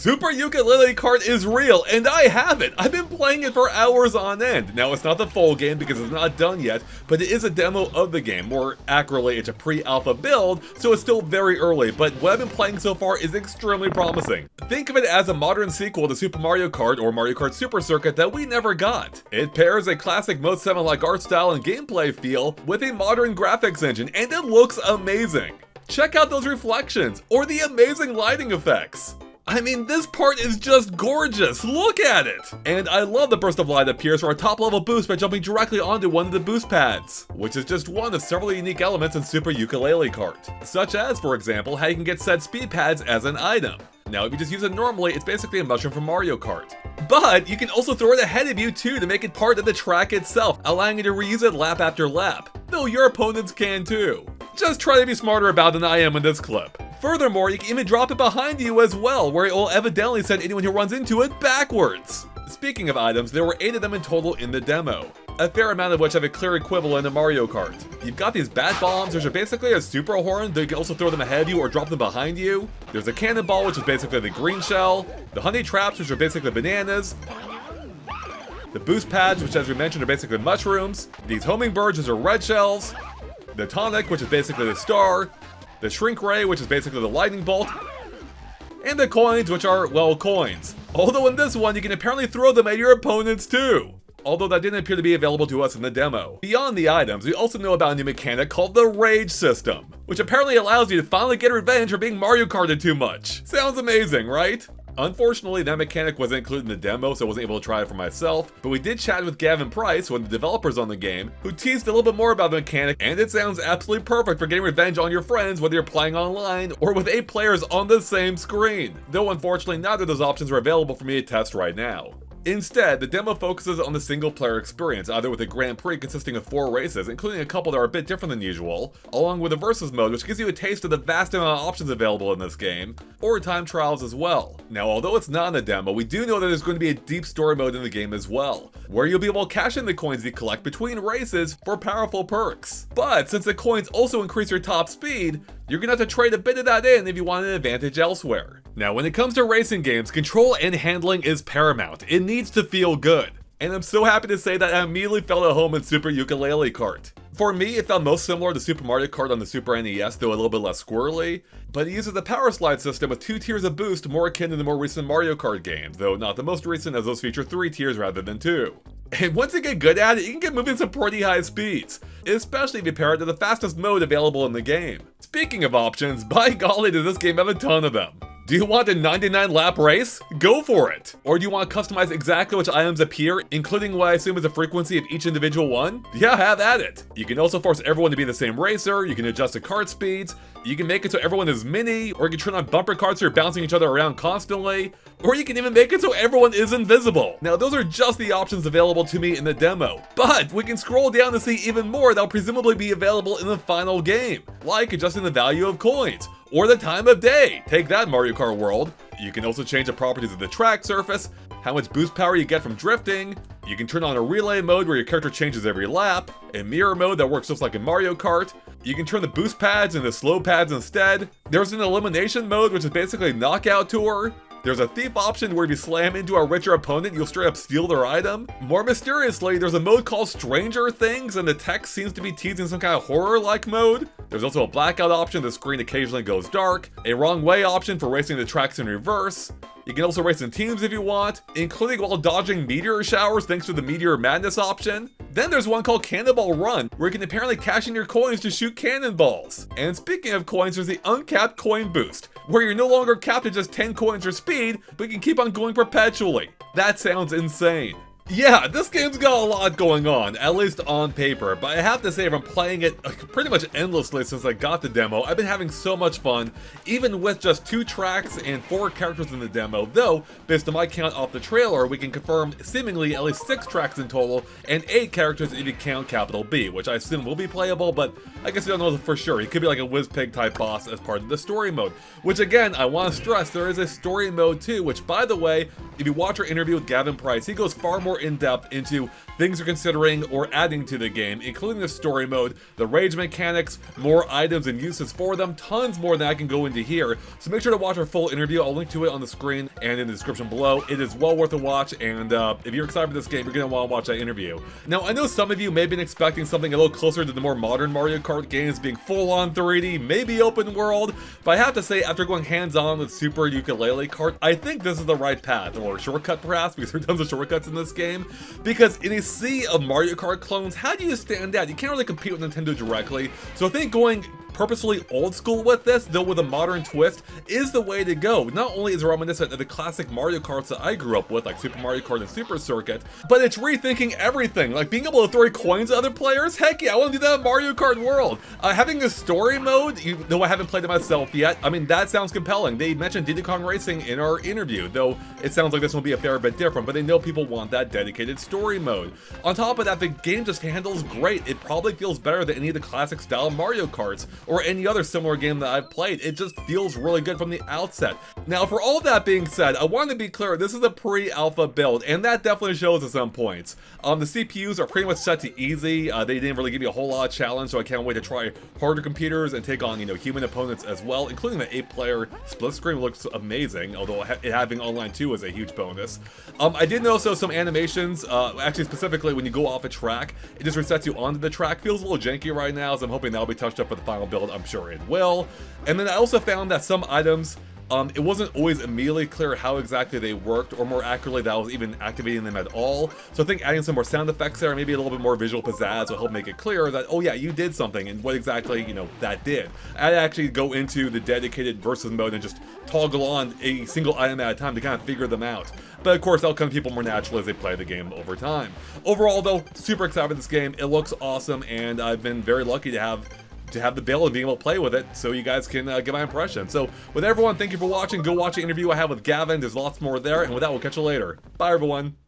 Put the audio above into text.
Super Yooka-Laylee Kart is real, and I have it! I've been playing it for hours on end. Now, it's not the full game because it's not done yet, but it is a demo of the game. More accurately, it's a pre-alpha build, so it's still very early, but what I've been playing so far is extremely promising. Think of it as a modern sequel to Super Mario Kart or Mario Kart Super Circuit that we never got. It pairs a classic Mode 7-like art style and gameplay feel with a modern graphics engine, and it looks amazing. Check out those reflections, or the amazing lighting effects. I mean, this part is just gorgeous, look at it! And I love the burst of light that appears for our top level boost by jumping directly onto one of the boost pads, which is just one of several unique elements in Super Yooka-Laylee Kart, such as, for example, how you can get said speed pads as an item. Now, if you just use it normally, it's basically a mushroom from Mario Kart. But you can also throw it ahead of you too to make it part of the track itself, allowing you to reuse it lap after lap, though your opponents can too. Just try to be smarter about it than I am in this clip. Furthermore, you can even drop it behind you as well, where it will evidently send anyone who runs into it backwards. Speaking of items, there were 8 of them in total in the demo, a fair amount of which have a clear equivalent in Mario Kart. You've got these bat bombs, which are basically a super horn, though you can also throw them ahead of you or drop them behind you. There's a cannonball, which is basically the green shell, the honey traps, which are basically bananas, the boost pads, which as we mentioned are basically mushrooms, these homing birds, which are red shells, the tonic, which is basically the star, the shrink ray, which is basically the lightning bolt, and the coins, which are, well, coins. Although in this one, you can apparently throw them at your opponents too. Although that didn't appear to be available to us in the demo. Beyond the items, we also know about a new mechanic called the Rage System, which apparently allows you to finally get revenge for being Mario Karted too much. Sounds amazing, right? Unfortunately, that mechanic wasn't included in the demo, so I wasn't able to try it for myself, but we did chat with Gavin Price, one of the developers on the game, who teased a little bit more about the mechanic, and it sounds absolutely perfect for getting revenge on your friends, whether you're playing online or with 8 players on the same screen. Though unfortunately, neither of those options are available for me to test right now. Instead, the demo focuses on the single-player experience, either with a Grand Prix consisting of 4 races, including a couple that are a bit different than usual, along with a Versus mode, which gives you a taste of the vast amount of options available in this game, or time trials as well. Now, although it's not in the demo, we do know that there's going to be a deep story mode in the game as well, where you'll be able to cash in the coins you collect between races for powerful perks. But since the coins also increase your top speed, you're gonna have to trade a bit of that in if you want an advantage elsewhere. Now, when it comes to racing games, control and handling is paramount. It needs to feel good. And I'm so happy to say that I immediately felt at home in Super Yooka-Laylee Kart. For me, it felt most similar to Super Mario Kart on the Super NES, though a little bit less squirrely, but it uses a power slide system with 2 tiers of boost more akin to the more recent Mario Kart games, though not the most recent as those feature 3 tiers rather than 2. And once you get good at it, you can get moving some pretty high speeds, especially if you pair it to the fastest mode available in the game. Speaking of options, by golly does this game have a ton of them. Do you want a 99 lap race? Go for it! Or do you want to customize exactly which items appear, including what I assume is the frequency of each individual one? Yeah, have at it! You can also force everyone to be the same racer, you can adjust the kart speeds, you can make it so everyone is mini, or you can turn on bumper carts so you're bouncing each other around constantly, or you can even make it so everyone is invisible. Now those are just the options available to me in the demo, but we can scroll down to see even more that'll presumably be available in the final game, like adjusting the value of coins, or the time of day. Take that, Mario Kart World. You can also change the properties of the track surface, how much boost power you get from drifting. You can turn on a relay mode where your character changes every lap, a mirror mode that works just like in Mario Kart. You can turn the boost pads into slow pads instead. There's an elimination mode, which is basically a knockout tour. There's a thief option where if you slam into a richer opponent, you'll straight up steal their item. More mysteriously, there's a mode called Stranger Things, and the text seems to be teasing some kind of horror-like mode. There's also a blackout option, the screen occasionally goes dark, a wrong way option for racing the tracks in reverse. You can also race in teams if you want, including while dodging meteor showers thanks to the Meteor Madness option. Then there's one called Cannonball Run, where you can apparently cash in your coins to shoot cannonballs. And speaking of coins, there's the uncapped coin boost, where you're no longer capped at just 10 coins for speed, but you can keep on going perpetually. That sounds insane. Yeah, this game's got a lot going on, at least on paper, but I have to say from playing it pretty much endlessly since I got the demo, I've been having so much fun, even with just 2 tracks and 4 characters in the demo, though, based on my count off the trailer, we can confirm seemingly at least 6 tracks in total, and 8 characters if you count Capital B, which I assume will be playable, but I guess we don't know for sure. He could be like a Whizpig type boss as part of the story mode, which again, I want to stress, there is a story mode too, which by the way, if you watch our interview with Gavin Price, he goes far more in-depth into things you're considering or adding to the game, including the story mode, the rage mechanics, more items and uses for them, tons more than I can go into here. So make sure to watch our full interview. I'll link to it on the screen and in the description below. It is well worth a watch, and if you're excited for this game, you're going to want to watch that interview. Now, I know some of you may have been expecting something a little closer to the more modern Mario Kart games, being full-on 3D, maybe open world, but I have to say, after going hands-on with Super Yooka-Laylee Kart, I think this is the right path, or shortcut perhaps, because there are tons of shortcuts in this game. Because in a sea of Mario Kart clones, how do you stand out? You can't really compete with Nintendo directly, so I think going purposefully old school with this, though with a modern twist, is the way to go. Not only is it reminiscent of the classic Mario Karts that I grew up with, like Super Mario Kart and Super Circuit, but it's rethinking everything, like being able to throw coins at other players. Heck yeah, I want to do that in Mario Kart World. Having a story mode, though I haven't played it myself yet, I mean, that sounds compelling. They mentioned Diddy Kong Racing in our interview, though it sounds like this will be a fair bit different, but they know people want that dedicated story mode. On top of that, the game just handles great. It probably feels better than any of the classic style Mario Karts, or any other similar game that I've played. It just feels really good from the outset. Now, for all that being said, I want to be clear, this is a pre-alpha build, and that definitely shows at some points. The CPUs are pretty much set to easy. They didn't really give me a whole lot of challenge, so I can't wait to try harder computers and take on, human opponents as well, including the 8-player split screen looks amazing, although it having online too is a huge bonus. I did notice though some animations, actually specifically when you go off a track, it just resets you onto the track. Feels a little janky right now, so I'm hoping that'll be touched up for the final build. I'm sure it will. And then I also found that some items, it wasn't always immediately clear how exactly they worked, or more accurately, that I was even activating them at all. So I think adding some more sound effects there, maybe a little bit more visual pizzazz, will help make it clear that, oh yeah, you did something, and what exactly, that did. I'd actually go into the dedicated versus mode and just toggle on a single item at a time to kind of figure them out. But of course, that'll come to people more naturally as they play the game over time. Overall though, super excited for this game. It looks awesome, and I've been very lucky to have the ability of being able to play with it, so you guys can get my impression. So with everyone, thank you for watching. Go watch the interview I have with Gavin. There's lots more there, and with that, we'll catch you later. Bye everyone.